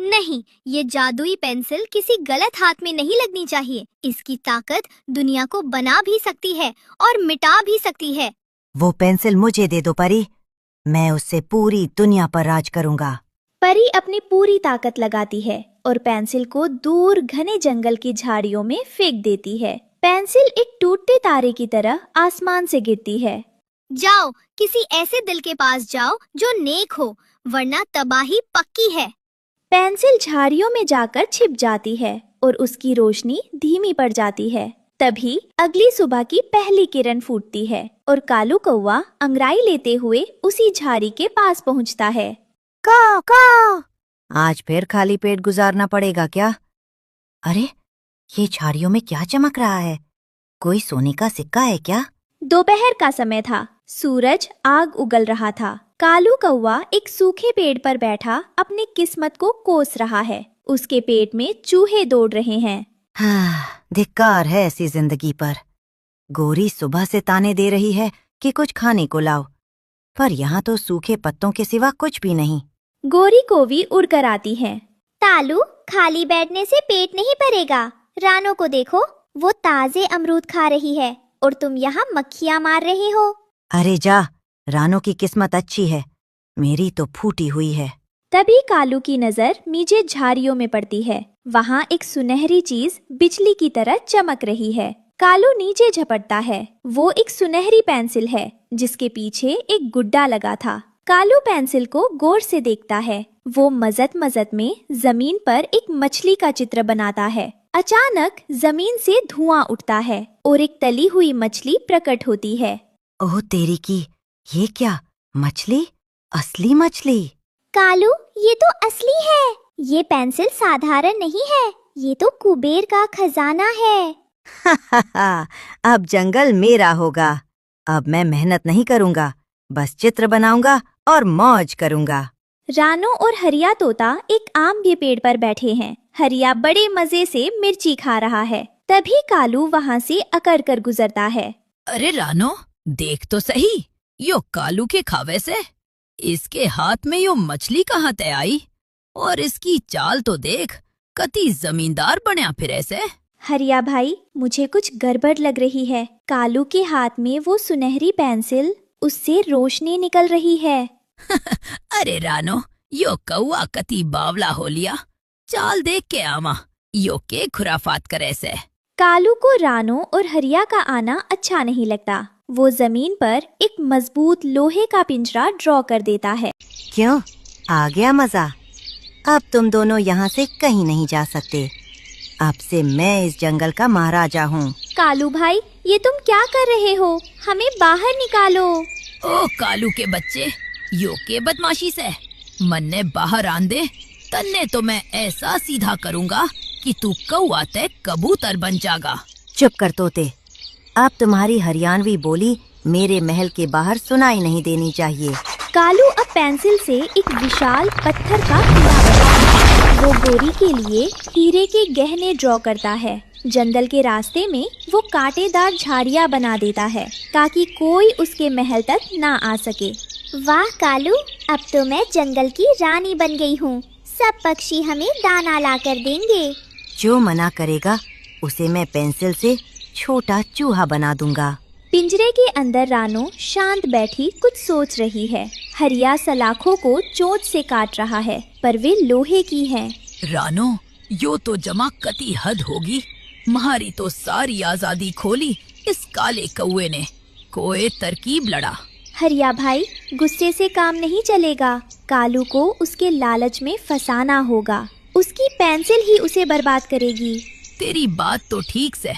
नहीं, ये जादुई पेंसिल किसी गलत हाथ में नहीं लगनी चाहिए। इसकी ताकत दुनिया को बना भी सकती है और मिटा भी सकती है। वो पेंसिल मुझे दे दो परी, मैं उससे पूरी दुनिया पर राज करूंगा। परी अपनी पूरी ताकत लगाती है और पेंसिल को दूर घने जंगल की झाड़ियों में फेंक देती है। पेंसिल एक टूटते तारे की तरह आसमान से गिरती है। जाओ, किसी ऐसे दिल के पास जाओ जो नेक हो, वरना तबाही पक्की है। पेंसिल झाड़ियों में जाकर छिप जाती है और उसकी रोशनी धीमी पड़ जाती है। तभी अगली सुबह की पहली किरण फूटती है और कालू कौवा अंगड़ाई लेते हुए उसी झाड़ी के पास पहुंचता है। का का आज फिर खाली पेट गुजारना पड़ेगा क्या? अरे, ये झाड़ियों में क्या चमक रहा है? कोई सोने का सिक्का है क्या? दोपहर का समय था। सूरज आग उगल रहा था। कालू कौवा एक सूखे पेड़ पर बैठा अपनी किस्मत को कोस रहा है। उसके पेट में चूहे दौड़ रहे हैं। हाँ, धिक्कार है ऐसी जिंदगी पर। गोरी सुबह से ताने दे रही है कि कुछ खाने को लाओ, पर यहाँ तो सूखे पत्तों के सिवा कुछ भी नहीं। गोरी कोवी उड़कर आती है। तालू, खाली बैठने से पेट नहीं भरेगा। रानो को देखो, वो ताजे अमरूद खा रही है और तुम यहाँ मक्खियाँ मार रहे हो। अरे जा, रानो की किस्मत अच्छी है, मेरी तो फूटी हुई है। तभी कालू की नजर नीचे झाड़ियों में पड़ती है। वहाँ एक सुनहरी चीज बिजली की तरह चमक रही है। कालू नीचे झपटता है। वो एक सुनहरी पेंसिल है जिसके पीछे एक गुड्डा लगा था। कालू पेंसिल को गौर से देखता है। वो मजत में जमीन पर एक मछली का चित्र बनाता है। अचानक जमीन से धुआं उठता है और एक तली हुई मछली प्रकट होती है। ओह तेरी की, ये क्या? मछली? असली मछली? कालू, ये तो असली है। ये पेंसिल साधारण नहीं है, ये तो कुबेर का खजाना है। अब जंगल मेरा होगा। अब मैं मेहनत नहीं करूंगा, बस चित्र बनाऊंगा और मौज करूंगा। रानो और हरिया तोता एक आम के पेड़ पर बैठे हैं। हरिया बड़े मजे से मिर्ची खा रहा है। तभी कालू वहाँ से अकड़ कर गुजरता है। अरे रानो, देख तो सही, यो कालू के खावे से इसके हाथ में यो मछली कहाँ ते आई? और इसकी चाल तो देख, कती जमींदार बनया फिर ऐसे। हरिया भाई, मुझे कुछ गड़बड़ लग रही है। कालू के हाथ में वो सुनहरी पेंसिल, उससे रोशनी निकल रही है। अरे रानो, यो कौआ कती बावला हो लिया। चाल देख के आमा, यो के खुराफात करे से। कालू को रानो और हरिया का आना अच्छा नहीं लगता। वो जमीन पर एक मजबूत लोहे का पिंजरा ड्रॉ कर देता है। क्यों? आ गया मजा। अब तुम दोनों यहाँ से कहीं नहीं जा सकते। अब से मैं इस जंगल का महाराजा हूँ। कालू भाई, ये तुम क्या कर रहे हो? हमें बाहर निकालो। ओ कालू के बच्चे, यो के बदमाशी से मन ने बाहर आन दे, तन्ने तो मैं ऐसा सीधा करूँगा कि तू कौआ ते कबूतर बन जागा। चुप कर तोते, अब तुम्हारी हरियाणवी बोली मेरे महल के बाहर सुनाई नहीं देनी चाहिए। कालू अब पेंसिल से एक विशाल पत्थर का किला बनाता है। वो गोरी के लिए हीरे के गहने ड्रॉ करता है। जंगल के रास्ते में वो कांटेदार झाड़ियाँ बना देता है ताकि कोई उसके महल तक ना आ सके। वाह कालू, अब तो मैं जंगल की रानी बन गई हूँ। सब पक्षी हमें दाना ला कर देंगे। जो मना करेगा उसे मैं पेंसिल से छोटा चूहा बना दूंगा। पिंजरे के अंदर रानो शांत बैठी कुछ सोच रही है। हरिया सलाखों को चोट से काट रहा है, पर वे लोहे की हैं। रानो, यो तो जमा कती हद होगी। तुम्हारी तो सारी आजादी खोली इस काले कौए ने। कोई तरकीब लड़ा। हरिया भाई, गुस्से से काम नहीं चलेगा। कालू को उसके लालच में फंसाना होगा। उसकी पेंसिल ही उसे बर्बाद करेगी। तेरी बात तो ठीक से,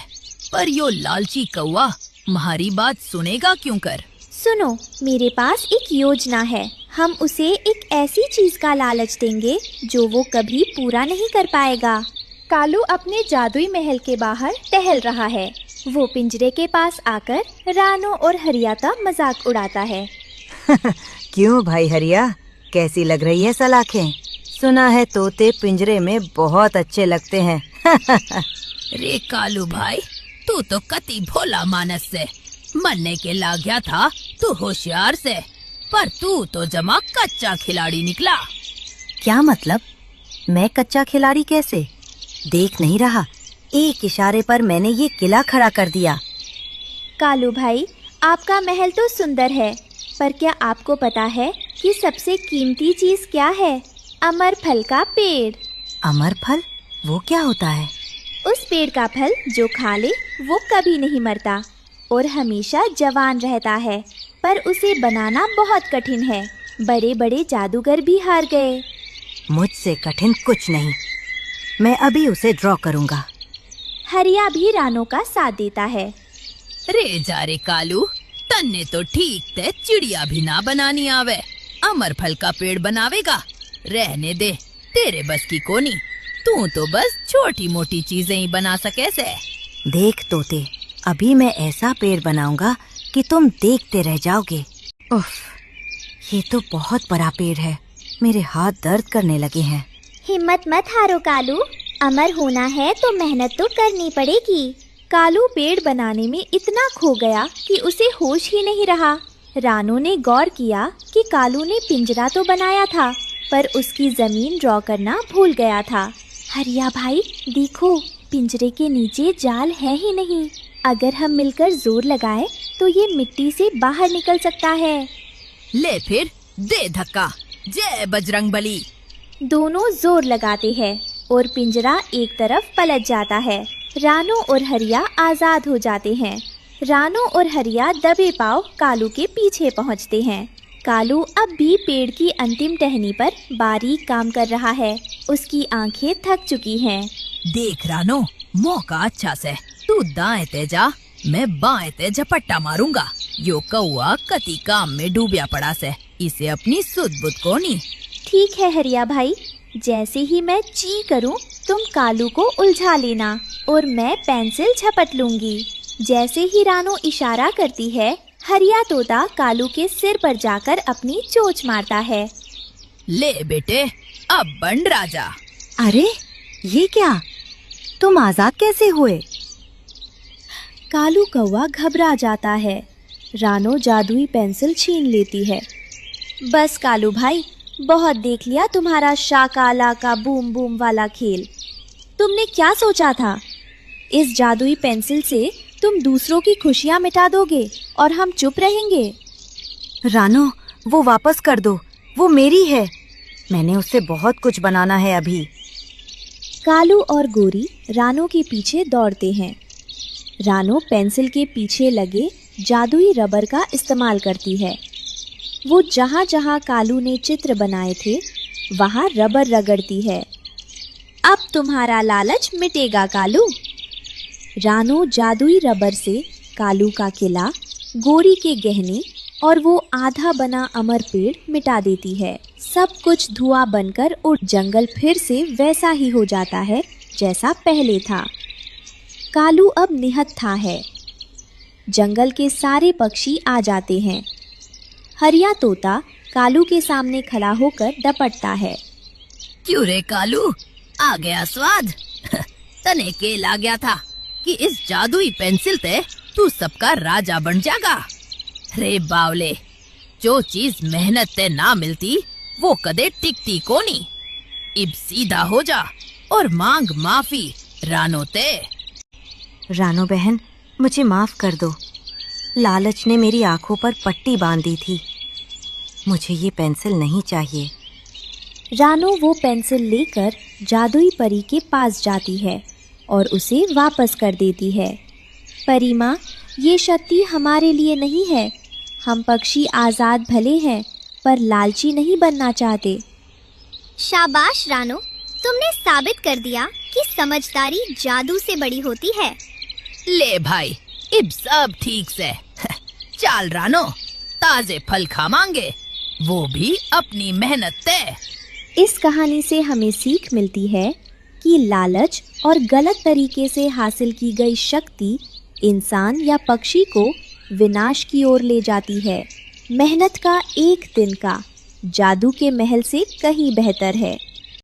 पर यो लालची कौआ तुम्हारी बात सुनेगा क्यों कर? सुनो, मेरे पास एक योजना है। हम उसे एक ऐसी चीज का लालच देंगे जो वो कभी पूरा नहीं कर पाएगा। कालू अपने जादुई महल के बाहर टहल रहा है। वो पिंजरे के पास आकर रानो और हरिया का मजाक उड़ाता है। क्यों भाई हरिया, कैसी लग रही है सलाखें? सुना है तोते पिंजरे में बहुत अच्छे लगते हैं। रे कालू भाई, तू तो कती भोला मानस से मरने के ला गया था। तू होशियार से, पर तू तो जमा कच्चा खिलाड़ी निकला। क्या मतलब? मैं कच्चा खिलाड़ी कैसे? देख नहीं रहा, एक इशारे पर मैंने ये किला खड़ा कर दिया। कालू भाई, आपका महल तो सुंदर है, पर क्या आपको पता है कि सबसे कीमती चीज क्या है? अमर फल का पेड़। अमर फल? वो क्या होता है? उस पेड़ का फल जो खा ले वो कभी नहीं मरता और हमेशा जवान रहता है, पर उसे बनाना बहुत कठिन है। बड़े बड़े जादूगर भी हार गए। मुझसे कठिन कुछ नहीं, मैं अभी उसे ड्रॉ करूंगा। हरिया भी रानो का साथ देता है। रे जा रे कालू, तन्ने तो ठीक ते चिड़िया भी ना बनानी आवे, अमर फल का पेड़ बनावेगा? रहने दे, तेरे बस की कोनी, तू तो बस छोटी मोटी चीजें ही बना सके से। देख तोते, अभी मैं ऐसा पेड़ बनाऊंगा कि तुम देखते रह जाओगे। उफ, ये तो बहुत बड़ा पेड़ है, मेरे हाथ दर्द करने लगे हैं। हिम्मत मत हारो कालू, अमर होना है तो मेहनत तो करनी पड़ेगी। कालू पेड़ बनाने में इतना खो गया कि उसे होश ही नहीं रहा। रानो ने गौर किया कि कालू ने पिंजरा तो बनाया था, पर उसकी जमीन ड्रॉ करना भूल गया था। हरिया भाई देखो, पिंजरे के नीचे जाल है ही नहीं। अगर हम मिलकर जोर लगाए तो ये मिट्टी से बाहर निकल सकता है। ले फिर दे धक्का, जय बजरंगबली। दोनों जोर लगाते हैं और पिंजरा एक तरफ पलट जाता है। रानो और हरिया आजाद हो जाते हैं। रानो और हरिया दबे पांव कालू के पीछे पहुंचते हैं। कालू अब भी पेड़ की अंतिम टहनी पर बारीक काम कर रहा है। उसकी आंखें थक चुकी हैं। देख रानो, मौका अच्छा से, तू दाएं ते जा, मैं बाएं ते झपट्टा मारूंगा। यो कौआ कति काम में डूबिया पड़ा से, इसे अपनी सुध बुध को नहीं। ठीक है हरिया भाई, जैसे ही मैं ची करूं तुम कालू को उलझा लेना और मैं पेंसिल झपट लूंगी। जैसे ही रानो इशारा करती है, हरिया तोता कालू के सिर पर जाकर अपनी चोंच मारता है। ले बेटे, अब बन राजा। अरे ये क्या, तुम आजाद कैसे हुए? कालू कौवा घबरा जाता है। रानो जादुई पेंसिल छीन लेती है। बस कालू भाई, बहुत देख लिया तुम्हारा शाका लाका बूम बूम वाला खेल। तुमने क्या सोचा था? इस जादुई पेंसिल से तुम दूसरों की खुशियां मिटा दोगे और हम चुप रहेंगे? रानो, वो वापस कर दो, वो मेरी है। मैंने उससे बहुत कुछ बनाना है अभी। कालू और गोरी रानो के पीछे दौड़ते हैं। रानो पेंसिल के पीछे लगे जादुई रबर का इस्तेमाल करती है। वो जहाँ जहाँ कालू ने चित्र बनाए थे वहाँ रबर रगड़ती है। अब तुम्हारा लालच मिटेगा कालू। रानो जादुई रबर से कालू का किला, गोरी के गहने और वो आधा बना अमर पेड़ मिटा देती है। सब कुछ धुआं बनकर और जंगल फिर से वैसा ही हो जाता है जैसा पहले था। कालू अब निहत्था है। जंगल के सारे पक्षी आ जाते हैं। हरिया तोता कालू के सामने खड़ा होकर डपटता है। क्यों रे कालू, आ गया स्वाद? तने केल आ गया था कि इस जादुई पेंसिल ते तू सबका राजा बन जाएगा। रे बावले, जो चीज मेहनत ते ना मिलती वो कदे टिकती कोनी। इब सीधा हो जा और मांग माफी रानो ते। रानो बहन, मुझे माफ कर दो। लालच ने मेरी आंखों पर पट्टी बांधी थी। मुझे ये पेंसिल नहीं चाहिए। रानो वो पेंसिल लेकर जादुई परी के पास जाती है और उसे वापस कर देती है। परी माँ, ये शक्ति हमारे लिए नहीं है। हम पक्षी आज़ाद भले हैं, पर लालची नहीं बनना चाहते। शाबाश रानो, तुमने साबित कर दिया कि समझदारी जादू से बड़ी होती है। ले भाई, इब सब ठीक से। चाल रानो, ताजे फल खावांगे, वो भी अपनी मेहनत ते। इस कहानी से हमें सीख मिलती है कि लालच और गलत तरीके से हासिल की गई शक्ति इंसान या पक्षी को विनाश की ओर ले जाती है। मेहनत का एक दिन का जादू के महल से कहीं बेहतर है।